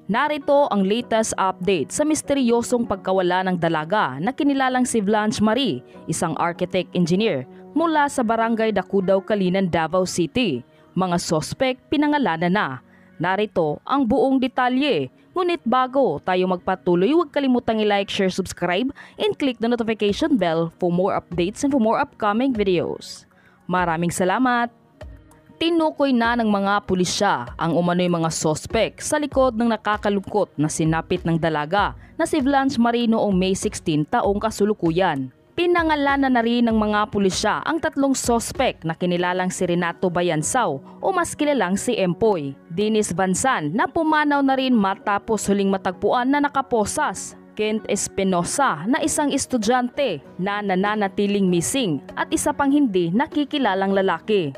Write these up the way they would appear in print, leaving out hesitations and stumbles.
Narito ang latest update sa misteryosong pagkawala ng dalaga na kinilalang si Blanche Marie, isang architect engineer mula sa Barangay Dacudaw, Calinan, Davao City. Mga sospek pinangalanan na. Narito ang buong detalye. Ngunit bago tayo magpatuloy, huwag kalimutang i-like, share, subscribe, and click the notification bell for more updates and for more upcoming videos. Maraming salamat! Tinukoy na ng mga pulisya ang umano'y mga sospek sa likod ng nakakalungkot na sinapit ng dalaga na si Blanche Marie noong May 16 taong kasulukuyan. Pinangalanan na rin ng mga pulisya ang tatlong sospek na kinilalang si Renato Bayansao o mas kilalang si Empoy, Dennis Bansan na pumanaw na rin matapos huling matagpuan na nakaposas, Kent Espinosa na isang estudyante na nananatiling missing at isa pang hindi nakikilalang lalaki.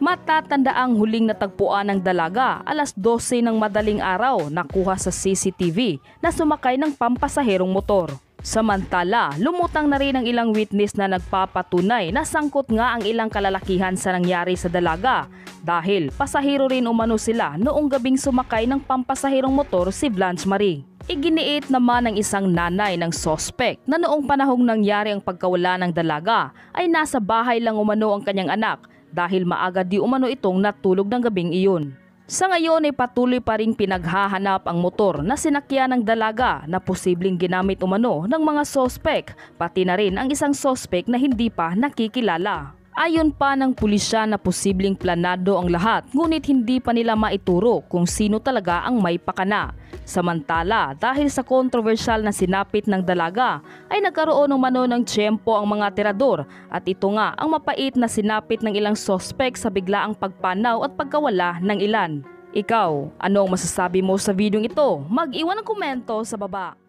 Matatandaang huling natagpuan ng dalaga alas 12 ng madaling araw nakuha sa CCTV na sumakay ng pampasaherong motor. Samantala, lumutang na rin ang ilang witness na nagpapatunay na sangkot nga ang ilang kalalakihan sa nangyari sa dalaga dahil pasahero rin umano sila noong gabing sumakay ng pampasaherong motor si Blanche Marie. Iginiit naman ng isang nanay ng sospek na noong panahong nangyari ang pagkawala ng dalaga ay nasa bahay lang umano ang kanyang anak dahil maaga di umano itong natulog ng gabing iyon. Sa ngayon ay patuloy pa ring pinaghahanap ang motor na sinakyan ng dalaga na posibleng ginamit umano ng mga sospek, pati na rin ang isang sospek na hindi pa nakikilala. Ayon pa ng pulisya na posibleng planado ang lahat ngunit hindi pa nila maituro kung sino talaga ang may pakana. Samantala, dahil sa kontrobersyal na sinapit ng dalaga ay nagkaroon umano ng tiyempo ang mga tirador at ito nga ang mapait na sinapit ng ilang sospek sa biglaang pagpanaw at pagkawala ng ilan. Ikaw, anong masasabi mo sa videong ito? Mag-iwan ng komento sa baba.